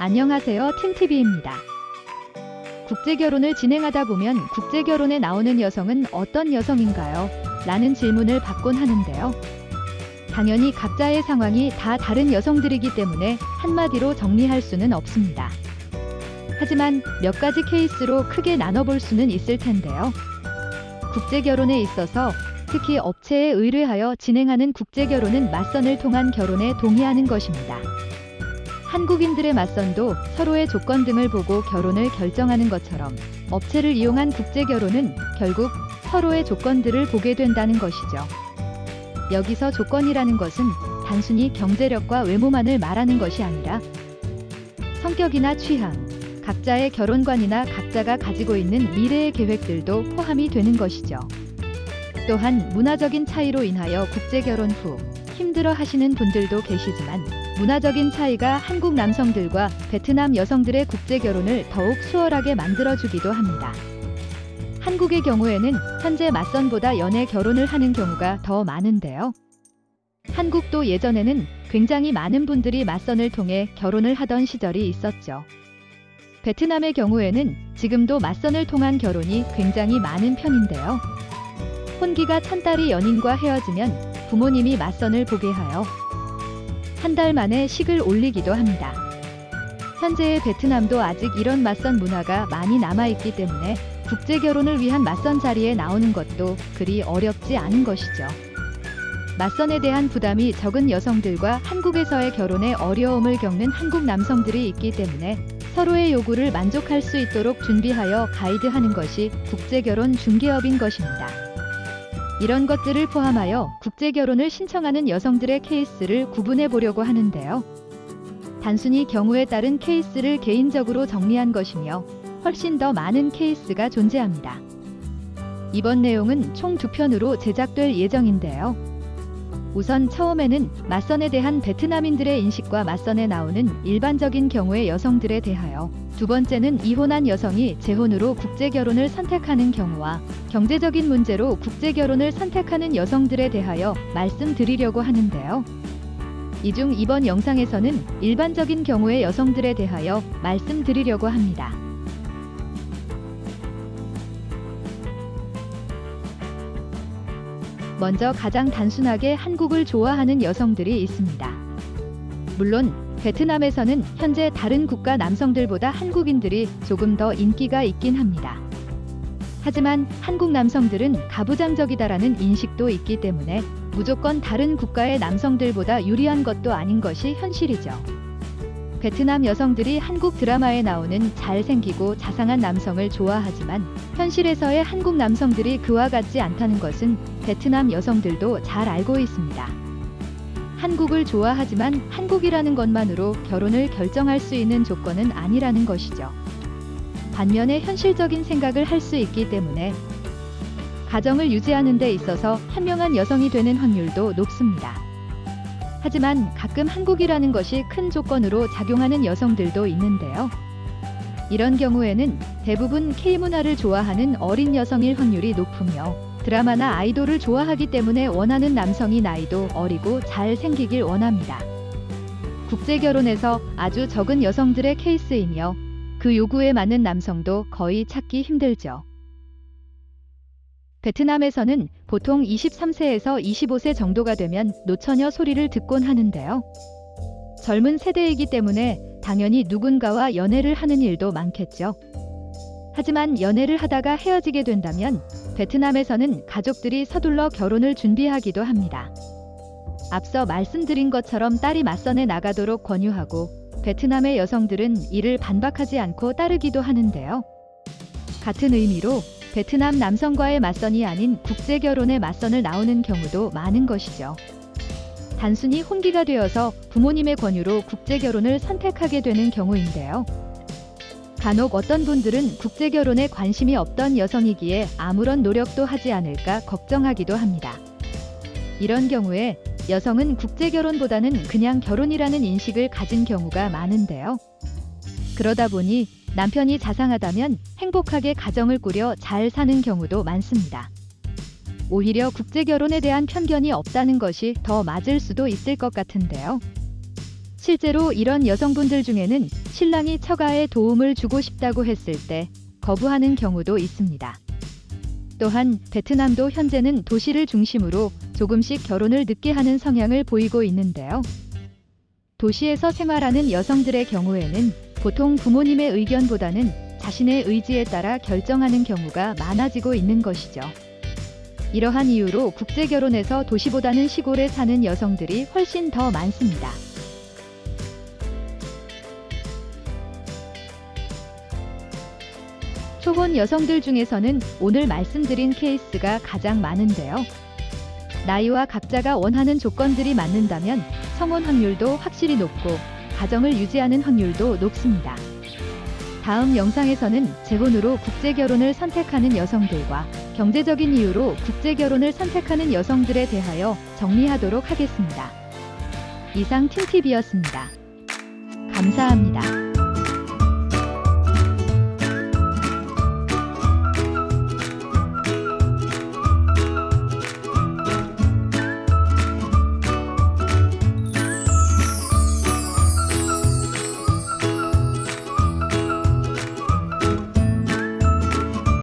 안녕하세요, 팀TV입니다. 국제결혼을 진행하다 보면 국제결혼에 나오는 여성은 어떤 여성인가요? 라는 질문을 받곤 하는데요. 당연히 각자의 상황이 다 다른 여성들이기 때문에 한마디로 정리할 수는 없습니다. 하지만 몇 가지 케이스로 크게 나눠볼 수는 있을 텐데요. 국제결혼에 있어서 특히 업체에 의뢰하여 진행하는 국제결혼은 맞선을 통한 결혼에 동의하는 것입니다. 한국인들의 맞선도 서로의 조건 등을 보고 결혼을 결정하는 것처럼 업체를 이용한 국제결혼은 결국 서로의 조건들을 보게 된다는 것이죠. 여기서 조건이라는 것은 단순히 경제력과 외모만을 말하는 것이 아니라 성격이나 취향, 각자의 결혼관이나 각자가 가지고 있는 미래의 계획들도 포함이 되는 것이죠. 또한 문화적인 차이로 인하여 국제결혼 후 힘들어 하시는 분들도 계시지만 문화적인 차이가 한국 남성들과 베트남 여성들의 국제결혼을 더욱 수월하게 만들어주기도 합니다. 한국의 경우에는 현재 맞선보다 연애 결혼을 하는 경우가 더 많은데요. 한국도 예전에는 굉장히 많은 분들이 맞선을 통해 결혼을 하던 시절이 있었죠. 베트남의 경우에는 지금도 맞선을 통한 결혼이 굉장히 많은 편인데요. 혼기가 찬 딸이 연인과 헤어지면 부모님이 맞선을 보게 하여 한 달 만에 식을 올리기도 합니다. 현재의 베트남도 아직 이런 맞선 문화가 많이 남아있기 때문에 국제결혼을 위한 맞선 자리에 나오는 것도 그리 어렵지 않은 것이죠. 맞선에 대한 부담이 적은 여성들과 한국에서의 결혼에 어려움을 겪는 한국 남성들이 있기 때문에 서로의 요구를 만족할 수 있도록 준비하여 가이드하는 것이 국제결혼 중개업인 것입니다. 이런 것들을 포함하여 국제결혼을 신청하는 여성들의 케이스를 구분해 보려고 하는데요. 단순히 경우에 따른 케이스를 개인적으로 정리한 것이며 훨씬 더 많은 케이스가 존재합니다. 이번 내용은 총 2편으로 제작될 예정인데요. 우선 처음에는 맞선에 대한 베트남인들의 인식과 맞선에 나오는 일반적인 경우의 여성들에 대하여, 두 번째는 이혼한 여성이 재혼으로 국제결혼을 선택하는 경우와 경제적인 문제로 국제결혼을 선택하는 여성들에 대하여 말씀드리려고 하는데요. 이 중 이번 영상에서는 일반적인 경우의 여성들에 대하여 말씀드리려고 합니다. 먼저 가장 단순하게 한국을 좋아하는 여성들이 있습니다. 물론 베트남에서는 현재 다른 국가 남성들보다 한국인들이 조금 더 인기가 있긴 합니다. 하지만 한국 남성들은 가부장적이다라는 인식도 있기 때문에 무조건 다른 국가의 남성들보다 유리한 것도 아닌 것이 현실이죠. 베트남 여성들이 한국 드라마에 나오는 잘생기고 자상한 남성을 좋아하지만 현실에서의 한국 남성들이 그와 같지 않다는 것은 베트남 여성들도 잘 알고 있습니다. 한국을 좋아하지만 한국이라는 것만으로 결혼을 결정할 수 있는 조건은 아니라는 것이죠. 반면에 현실적인 생각을 할 수 있기 때문에 가정을 유지하는 데 있어서 현명한 여성이 되는 확률도 높습니다. 하지만 가끔 한국이라는 것이 큰 조건으로 작용하는 여성들도 있는데요. 이런 경우에는 대부분 K문화를 좋아하는 어린 여성일 확률이 높으며 드라마나 아이돌을 좋아하기 때문에 원하는 남성이 나이도 어리고 잘생기길 원합니다. 국제결혼에서 아주 적은 여성들의 케이스이며 그 요구에 맞는 남성도 거의 찾기 힘들죠. 베트남에서는 보통 23세에서 25세 정도가 되면 노처녀 소리를 듣곤 하는데요. 젊은 세대이기 때문에 당연히 누군가와 연애를 하는 일도 많겠죠. 하지만 연애를 하다가 헤어지게 된다면 베트남에서는 가족들이 서둘러 결혼을 준비하기도 합니다. 앞서 말씀드린 것처럼 딸이 맞선에 나가도록 권유하고 베트남의 여성들은 이를 반박하지 않고 따르기도 하는데요. 같은 의미로 베트남 남성과의 맞선이 아닌 국제결혼의 맞선을 나오는 경우도 많은 것이죠. 단순히 혼기가 되어서 부모님의 권유로 국제결혼을 선택하게 되는 경우인데요. 간혹 어떤 분들은 국제결혼에 관심이 없던 여성이기에 아무런 노력도 하지 않을까 걱정하기도 합니다. 이런 경우에 여성은 국제결혼보다는 그냥 결혼이라는 인식을 가진 경우가 많은데요. 그러다 보니 남편이 자상하다면 행복하게 가정을 꾸려 잘 사는 경우도 많습니다. 오히려 국제결혼에 대한 편견이 없다는 것이 더 맞을 수도 있을 것 같은데요. 실제로 이런 여성분들 중에는 신랑이 처가에 도움을 주고 싶다고 했을 때 거부하는 경우도 있습니다. 또한 베트남도 현재는 도시를 중심으로 조금씩 결혼을 늦게 하는 성향을 보이고 있는데요. 도시에서 생활하는 여성들의 경우에는 보통 부모님의 의견보다는 자신의 의지에 따라 결정하는 경우가 많아지고 있는 것이죠. 이러한 이유로 국제 결혼에서 도시보다는 시골에 사는 여성들이 훨씬 더 많습니다. 초혼 여성들 중에서는 오늘 말씀드린 케이스가 가장 많은데요. 나이와 각자가 원하는 조건들이 맞는다면 성혼 확률도 확실히 높고 가정을 유지하는 확률도 높습니다. 다음 영상에서는 재혼으로 국제 결혼을 선택하는 여성들과 경제적인 이유로 국제 결혼을 선택하는 여성들에 대하여 정리하도록 하겠습니다. 이상 틴TV였습니다. 감사합니다.